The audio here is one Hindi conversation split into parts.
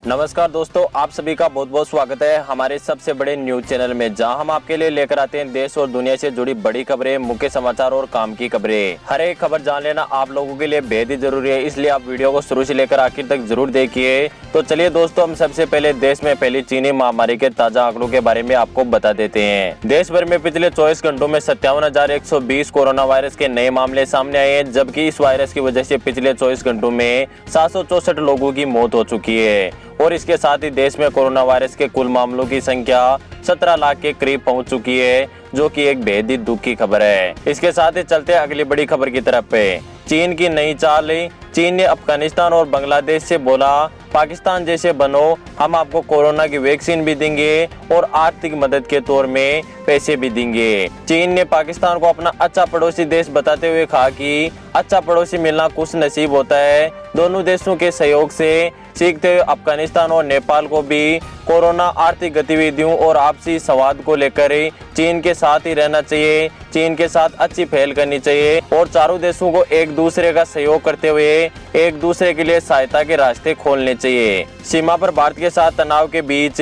नमस्कार दोस्तों, आप सभी का बहुत बहुत स्वागत है हमारे सबसे बड़े न्यूज चैनल में, जहां हम आपके लिए लेकर आते हैं देश और दुनिया से जुड़ी बड़ी खबरें, मुख्य समाचार और काम की खबरें। हर एक खबर जान लेना आप लोगों के लिए बेहद ही जरूरी है, इसलिए आप वीडियो को शुरू से लेकर आखिर तक जरूर देखिए। तो चलिए दोस्तों, हम सबसे पहले देश में फैली चीनी महामारी के ताजा आंकड़ों के बारे में आपको बता देते हैं। देश भर में पिछले 24 घंटों में 57,120 कोरोना वायरस के नए मामले सामने आए हैं, जबकि इस वायरस की वजह से पिछले 24 घंटों में 764 लोगों की मौत हो चुकी है। और इसके साथ ही देश में कोरोना वायरस के कुल मामलों की संख्या 17 लाख के करीब पहुंच चुकी है, जो कि एक बेहद ही दुख की खबर है। इसके साथ ही चलते अगली बड़ी खबर की तरफ है। चीन की नई चाल। चीन ने अफगानिस्तान और बांग्लादेश से बोला, पाकिस्तान जैसे बनो, हम आपको कोरोना की वैक्सीन भी देंगे और आर्थिक मदद के तौर में पैसे भी देंगे। चीन ने पाकिस्तान को अपना अच्छा पड़ोसी देश बताते हुए कहा कि अच्छा पड़ोसी मिलना खुश नसीब होता है। दोनों देशों के सहयोग से सीखते हुए अफगानिस्तान और नेपाल को भी कोरोना आर्थिक गतिविधियों और आपसी संवाद को लेकर चीन के साथ ही रहना चाहिए, चीन के साथ अच्छी पहल करनी चाहिए और चारों देशों को एक दूसरे का सहयोग करते हुए एक दूसरे के लिए सहायता के रास्ते खोलने चाहिए। सीमा पर भारत के साथ तनाव के बीच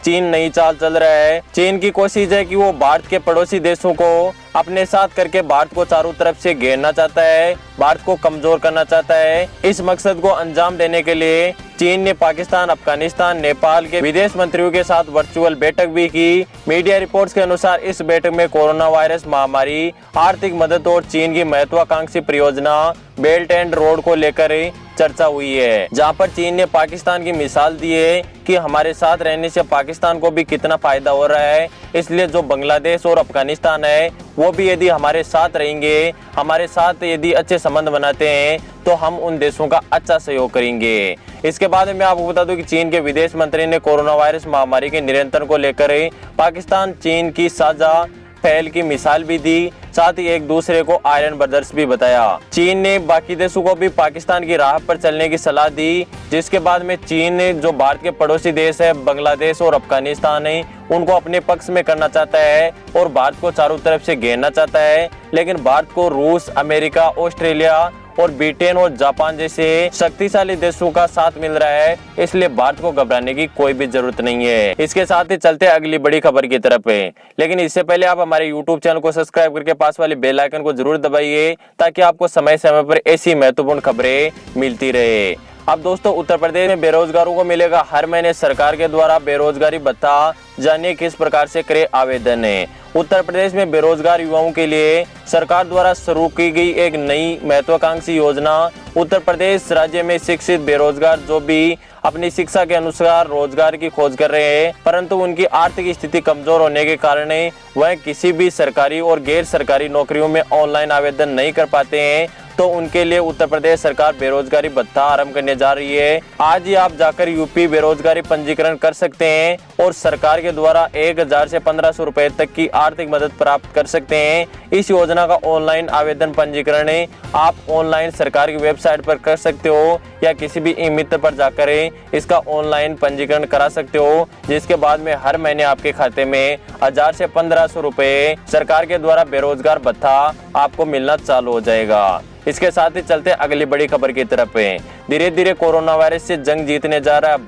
चीन नई चाल चल रहा है। चीन की कोशिश है कि वो भारत के पड़ोसी देशों को अपने साथ करके भारत को चारों तरफ से घेरना चाहता है, भारत को कमजोर करना चाहता है। इस मकसद को अंजाम देने के लिए चीन ने पाकिस्तान, अफगानिस्तान, नेपाल के विदेश मंत्रियों के साथ वर्चुअल बैठक भी की। मीडिया रिपोर्ट्स के अनुसार इस बैठक में कोरोना वायरस महामारी, आर्थिक मदद और चीन की महत्वाकांक्षी परियोजना बेल्ट एंड रोड को लेकर चर्चा हुई है, जहां पर चीन ने पाकिस्तान की मिसाल दी है कि हमारे साथ रहने से पाकिस्तान को भी कितना फायदा हो रहा है। इसलिए जो बांग्लादेश और अफगानिस्तान है वो भी यदि हमारे साथ रहेंगे, हमारे साथ यदि अच्छे संबंध बनाते हैं, तो हम उन देशों का अच्छा सहयोग करेंगे। इसके बाद मैं आपको बता दूं कि चीन के विदेश मंत्री ने कोरोना वायरस महामारी के नियंत्रण को लेकर पाकिस्तान चीन की साझा पहल की मिसाल भी दी, साथ ही एक दूसरे को आयरन ब्रदर्स भी बताया। चीन ने बाकी देशों को भी पाकिस्तान की राह पर चलने की सलाह दी, जिसके बाद में चीन ने जो भारत के पड़ोसी देश है बांग्लादेश और अफगानिस्तान है, उनको अपने पक्ष में करना चाहता है और भारत को चारों तरफ से घेरना चाहता है। लेकिन भारत को रूस, अमेरिका, ऑस्ट्रेलिया और ब्रिटेन और जापान जैसे शक्तिशाली देशों का साथ मिल रहा है, इसलिए भारत को घबराने की कोई भी जरूरत नहीं है। इसके साथ ही चलते अगली बड़ी खबर की तरफ है, लेकिन इससे पहले आप हमारे YouTube चैनल को सब्सक्राइब करके पास वाले बेल आइकन को जरूर दबाइए, ताकि आपको समय समय पर ऐसी महत्वपूर्ण खबरें मिलती रहे। अब दोस्तों, उत्तर प्रदेश में बेरोजगारों को मिलेगा हर महीने सरकार के द्वारा बेरोजगारी भत्ता। जानिए किस प्रकार से करे आवेदन है। उत्तर प्रदेश में बेरोजगार युवाओं के लिए सरकार द्वारा शुरू की गई एक नई महत्वाकांक्षी योजना। उत्तर प्रदेश राज्य में शिक्षित बेरोजगार जो भी अपनी शिक्षा के अनुसार रोजगार की खोज कर रहे हैं, परंतु उनकी आर्थिक स्थिति कमजोर होने के कारण वह किसी भी सरकारी और गैर सरकारी नौकरियों में ऑनलाइन आवेदन नहीं कर पाते हैं, तो उनके लिए उत्तर प्रदेश सरकार बेरोजगारी भत्ता आरंभ करने जा रही है। आज ही आप जाकर यूपी बेरोजगारी पंजीकरण कर सकते हैं और सरकार के द्वारा 1000 से 1500 रुपए तक की आर्थिक मदद प्राप्त कर सकते हैं। इस योजना का ऑनलाइन आवेदन पंजीकरण आप ऑनलाइन सरकार की वेबसाइट पर कर सकते हो या किसी भी ई मित्र पर जाकर इसका ऑनलाइन पंजीकरण करा सकते हो, जिसके बाद में हर महीने आपके खाते में 1000 से 1500 रुपए सरकार के द्वारा बेरोजगार भत्ता आपको मिलना चालू हो जाएगा। इसके साथ ही चलते अगली बड़ी खबर की तरफ है। धीरे धीरे कोरोना वायरस से जंग जीतने जा रहा है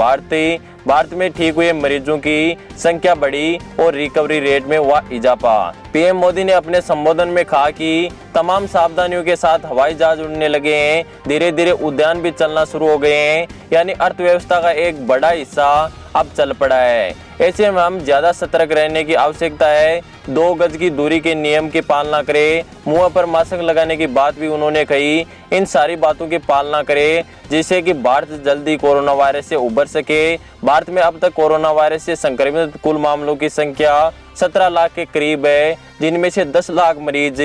भारत में ठीक हुए मरीजों की संख्या बढ़ी और रिकवरी रेट में हुआ इजाफा। पीएम मोदी ने अपने संबोधन में कहा कि तमाम सावधानियों के साथ हवाई जहाज उड़ने लगे हैं, धीरे धीरे उद्यान भी चलना शुरू हो गए हैं, यानी अर्थव्यवस्था का एक बड़ा हिस्सा अब चल पड़ा है। ऐसे में हम ज्यादा सतर्क रहने की आवश्यकता है। 2 गज की दूरी के नियम की पालना करें, मुंह पर मास्क लगाने की बात भी उन्होंने कही। इन सारी बातों की पालना करें जिससे कि भारत जल्दी कोरोना वायरस से उबर सके। भारत में अब तक कोरोना वायरस से संक्रमित कुल मामलों की संख्या 17 लाख के करीब है, जिनमें से 10 लाख मरीज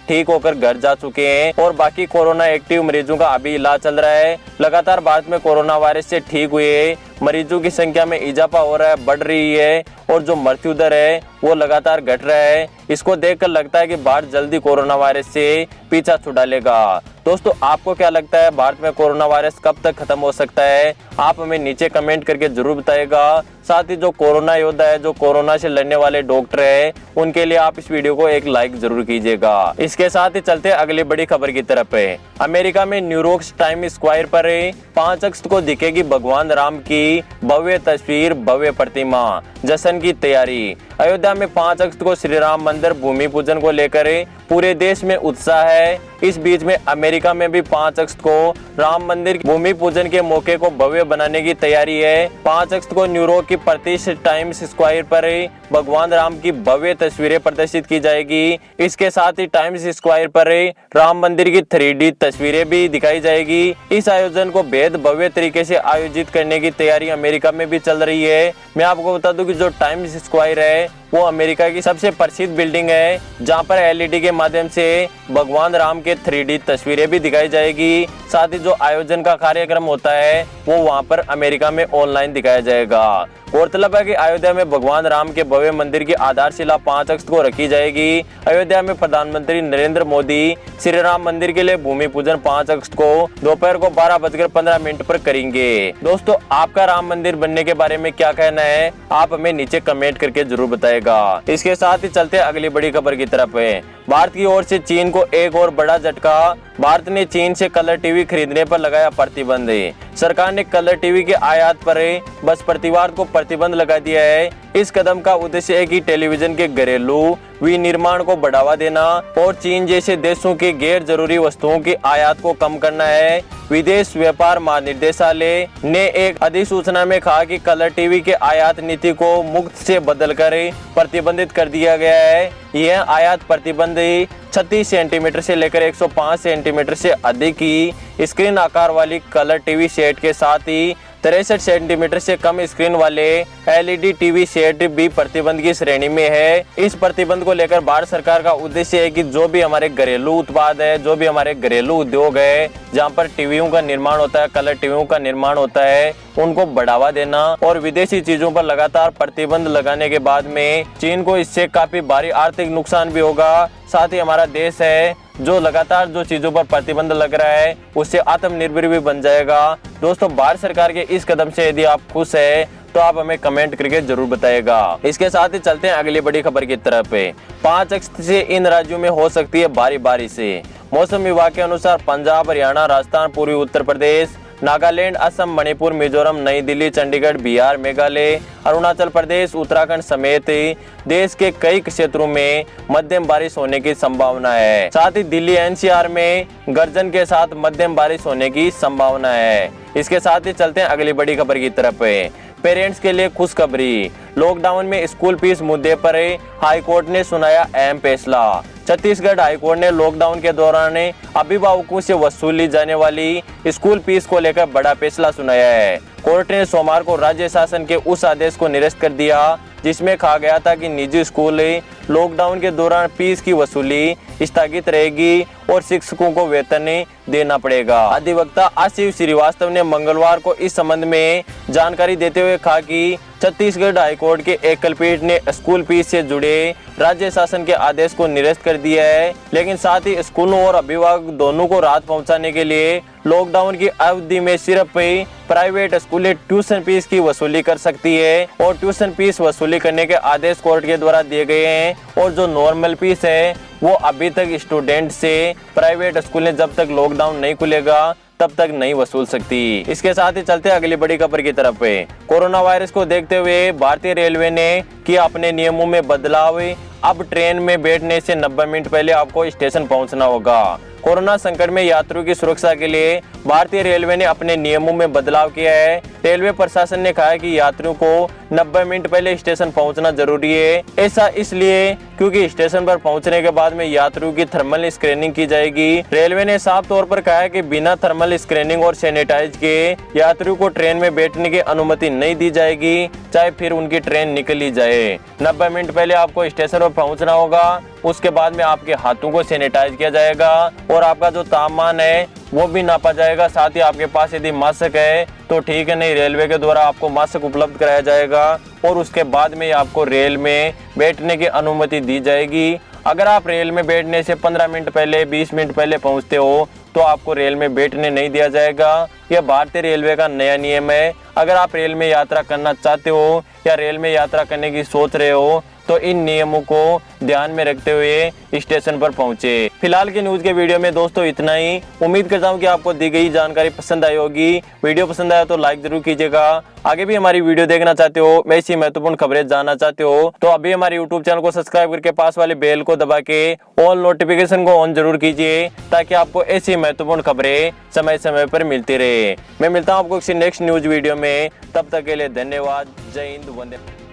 ठीक होकर घर जा चुके हैं और बाकी कोरोना एक्टिव मरीजों का अभी इलाज चल रहा है। लगातार भारत में कोरोना वायरस से ठीक हुए मरीजों की संख्या में इजाफा हो रहा है, बढ़ रही है और जो मृत्यु दर है वो लगातार घट रहा है। इसको देखकर लगता है कि भारत जल्दी कोरोना वायरस से पीछा छुड़ा लेगा। दोस्तों, आपको क्या लगता है भारत में कोरोना वायरस कब तक खत्म हो सकता है? आप हमें नीचे कमेंट करके जरूर बताइएगा। साथ ही जो कोरोना योद्धा है, जो कोरोना से लड़ने वाले डॉक्टर है, उनके लिए आप इस वीडियो वीडियो को एक लाइक जरूर कीजिएगा। इसके साथ ही चलते अगली बड़ी खबर की तरफ है। अमेरिका में न्यूयॉर्क टाइम स्क्वायर पर 5 अगस्त को दिखेगी भगवान राम की भव्य तस्वीर, भव्य प्रतिमा। जश्न की तैयारी। अयोध्या में 5 अगस्त को श्री राम मंदिर भूमि पूजन को लेकर पूरे देश में उत्साह है। इस बीच में अमेरिका में भी 5 अगस्त को राम मंदिर भूमि पूजन के मौके को भव्य बनाने की तैयारी है। 5 अगस्त को न्यूयॉर्क की प्रतिष्ठित टाइम्स स्क्वायर पर भगवान राम की भव्य तस्वीरें प्रदर्शित की जाएगी। इसके साथ ही टाइम्स स्क्वायर पर राम मंदिर की 3D तस्वीरें भी दिखाई जाएगी। इस आयोजन को बेहद भव्य तरीके से आयोजित करने की तैयारी अमेरिका में भी चल रही है। मैं आपको बता दूं कि जो टाइम्स स्क्वायर है वो अमेरिका की सबसे प्रसिद्ध बिल्डिंग है, जहां पर LED के माध्यम से भगवान राम के 3D तस्वीरें भी दिखाई जाएगी। साथ ही जो आयोजन का कार्यक्रम होता है वो वहां पर अमेरिका में ऑनलाइन दिखाया जाएगा। गौरतलब है कि अयोध्या में भगवान राम के भव्य मंदिर की आधारशिला 5 अगस्त को रखी जाएगी। अयोध्या में प्रधानमंत्री नरेंद्र मोदी श्री राम मंदिर के लिए भूमि पूजन 5 अगस्त को दोपहर को 12:15 पर करेंगे। दोस्तों, आपका राम मंदिर बनने के बारे में क्या कहना है, आप हमें नीचे कमेंट करके जरूर बताएगा। इसके साथ ही चलते अगली बड़ी खबर की तरफ है। भारत की ओर से चीन को एक और बड़ा झटका। भारत ने चीन से कलर टीवी खरीदने पर लगाया प्रतिबंध। सरकार ने कलर टीवी के आयात पर बृहस्पतिवार को प्रतिबंध लगा दिया है। इस कदम का उद्देश्य है कि टेलीविजन के घरेलू विनिर्माण को बढ़ावा देना और चीन जैसे देशों के गैर जरूरी वस्तुओं की आयात को कम करना है। विदेश व्यापार महानिदेशालय ने एक अधिसूचना में कहा कि कलर टीवी के आयात नीति को मुक्त से बदलकर प्रतिबंधित कर दिया गया है। यह आयात प्रतिबंध 36 सेंटीमीटर से लेकर 105 सेंटीमीटर से अधिक की स्क्रीन आकार वाली कलर टीवी सेट के साथ ही 63 सेंटीमीटर से कम स्क्रीन वाले LED टीवी सेट भी प्रतिबंध की श्रेणी में है। इस प्रतिबंध को लेकर भारत सरकार का उद्देश्य है कि जो भी हमारे घरेलू उत्पाद है, जो भी हमारे घरेलू उद्योग है, जहां पर टीवियों का निर्माण होता है, कलर टीवियों का निर्माण होता है, उनको बढ़ावा देना और विदेशी चीजों पर लगातार प्रतिबंध लगाने के बाद में चीन को इससे काफी भारी आर्थिक नुकसान भी होगा। साथ ही हमारा देश है जो लगातार जो चीजों पर प्रतिबंध लग रहा है उससे आत्मनिर्भर भी बन जाएगा। दोस्तों, भारत सरकार के इस कदम से यदि आप खुश है तो आप हमें कमेंट करके जरूर बताएगा। इसके साथ ही चलते हैं अगली बड़ी खबर की तरफ। 5 अगस्त से इन राज्यों में हो सकती है भारी बारिश। मौसम विभाग के अनुसार पंजाब, हरियाणा, राजस्थान, पूर्वी उत्तर प्रदेश, नागालैंड, असम, मणिपुर, मिजोरम, नई दिल्ली, चंडीगढ़, बिहार, मेघालय, अरुणाचल प्रदेश, उत्तराखंड समेत देश के कई क्षेत्रों में मध्यम बारिश होने की संभावना है। साथ ही दिल्ली NCR में गर्जन के साथ मध्यम बारिश होने की संभावना है। इसके साथ ही चलते हैं अगली बड़ी खबर की तरफ। पेरेंट्स के लिए खुशखबरी। लॉकडाउन में स्कूल फीस मुद्दे पर हाईकोर्ट ने सुनाया अहम फैसला। छत्तीसगढ़ हाईकोर्ट ने लॉकडाउन के दौरान अभिभावकों से वसूली जाने वाली स्कूल फीस को लेकर बड़ा फैसला सुनाया है। कोर्ट ने सोमवार को राज्य शासन के उस आदेश को निरस्त कर दिया जिसमें कहा गया था कि निजी स्कूल लॉकडाउन के दौरान फीस की वसूली स्थगित रहेगी और शिक्षकों को वेतन देना पड़ेगा। अधिवक्ता आशीष श्रीवास्तव ने मंगलवार को इस संबंध में जानकारी देते हुए कहा कि छत्तीसगढ़ हाईकोर्ट के एकल पीठ ने स्कूल फीस से जुड़े राज्य शासन के आदेश को निरस्त कर दिया है, लेकिन साथ ही स्कूलों और अभिभावक दोनों को राहत पहुंचाने के लिए लॉकडाउन की अवधि में सिर्फ प्राइवेट स्कूलें ट्यूशन फीस की वसूली कर सकती है और ट्यूशन फीस वसूली करने के आदेश कोर्ट के द्वारा दिए गए हैं और जो नॉर्मल फीस है वो अभी तक स्टूडेंट से प्राइवेट स्कूलें जब तक लॉकडाउन नहीं खुलेगा तब तक नहीं वसूल सकती। इसके साथ ही चलते अगली बड़ी खबर की तरफ। कोरोना वायरस को देखते हुए भारतीय रेलवे ने किया अपने नियमों में बदलाव। अब ट्रेन में बैठने से 90 मिनट पहले आपको स्टेशन पहुंचना होगा। कोरोना संकट में यात्रियों की सुरक्षा के लिए भारतीय रेलवे ने अपने नियमों में बदलाव किया है। रेलवे प्रशासन ने कहा है कि यात्रियों को 90 मिनट पहले स्टेशन पहुंचना जरूरी है। ऐसा इसलिए क्योंकि स्टेशन पर पहुंचने के बाद में यात्रियों की थर्मल स्क्रीनिंग की जाएगी। रेलवे ने साफ तौर पर कहा है कि बिना थर्मल स्क्रीनिंग और सैनिटाइज के यात्रियों को ट्रेन में बैठने की अनुमति नहीं दी जाएगी, चाहे फिर उनकी ट्रेन निकली जाए। 90 मिनट पहले आपको स्टेशन पर पहुंचना होगा। उसके बाद में आपके हाथों को सैनिटाइज किया जाएगा और आपका जो तापमान है वो भी नापा जाएगा। साथ ही आपके पास यदि मास्क है तो ठीक है, नहीं रेलवे के द्वारा आपको मास्क उपलब्ध कराया जाएगा और उसके बाद में आपको रेल में बैठने की अनुमति दी जाएगी। अगर आप रेल में बैठने से 15 मिनट पहले 20 मिनट पहले पहुंचते हो तो आपको रेल में बैठने नहीं दिया जाएगा। यह भारतीय रेलवे का नया नियम है। अगर आप रेल में यात्रा करना चाहते हो या रेल में यात्रा करने की सोच रहे हो तो इन नियमों को ध्यान में रखते हुए स्टेशन पर पहुंचे। फिलहाल के न्यूज के वीडियो में दोस्तों इतना ही। उम्मीद करता हूं कि आपको दी गई जानकारी पसंद आई होगी। वीडियो पसंद आया तो लाइक जरूर कीजिएगा। आगे भी हमारी वीडियो देखना चाहते हो, ऐसी महत्वपूर्ण खबरें जानना चाहते हो तो अभी हमारे यूट्यूब चैनल को सब्सक्राइब करके पास वाले बेल को दबा के ऑल नोटिफिकेशन को ऑन जरूर कीजिए ताकि आपको ऐसी महत्वपूर्ण खबरें समय समय पर मिलती रहे। मैं मिलता हूं आपको किसी नेक्स्ट न्यूज वीडियो में, तब तक के लिए धन्यवाद। जय हिंद, वंदे।